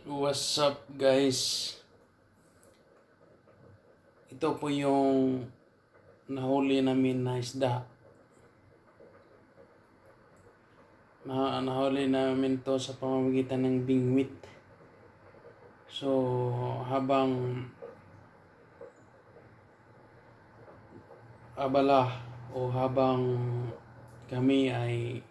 What's up guys? Ito po yung nahuli namin na isda. Nahuli namin to sa pamamagitan ng Bingwit. So habang abala o habang kami ay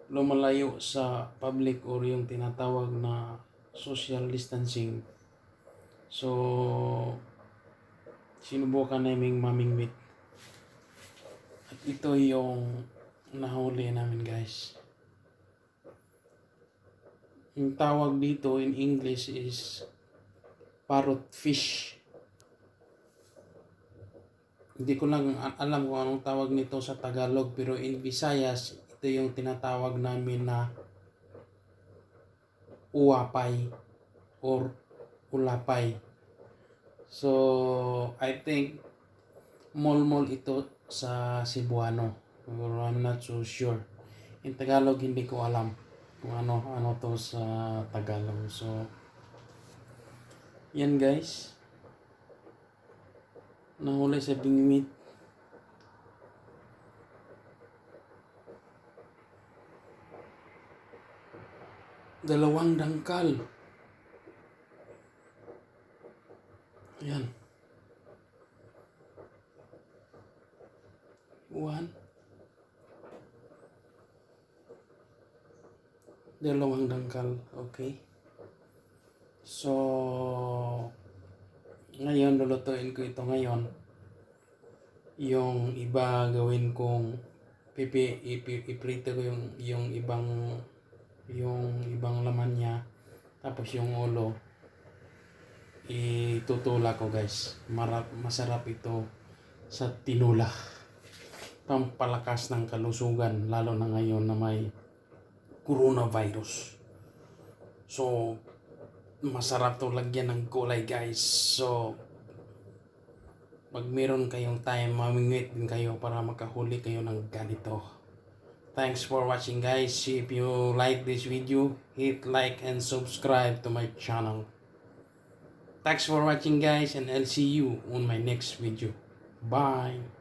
lumalayo sa public or yung tinatawag na social distancing. So sinubukan naming mamingwit. At ito yung nahuli namin guys. Yung tawag dito in English is parrot fish. Hindi ko lang alam kung anong tawag nito sa Tagalog, pero in Visayas ito yung tinatawag namin na Uwapay or Ulapay. So I think mall ito sa Cebuano, or I'm not so sure. In Tagalog hindi ko alam kung ano to sa Tagalog. So yan guys, nahuli sa Bingwit. Dalawang dangkal. Ayan. 1, 2 dangkal. Okay. So ngayon lulutuin ko ito ngayon. Yung iba gawin kong iprito ko yung ibang laman niya, tapos yung ulo itutula ko guys. Masarap ito sa tinola, pampalakas ng kalusugan, lalo na ngayon na may coronavirus. So masarap to lagyan ng gulay guys. So pag meron kayong time, mamingwit din kayo para makahuli kayo ng ganito. Thanks for watching guys. If you like this video, hit like and subscribe to my channel. Thanks for watching guys, and I'll see you on my next video. Bye.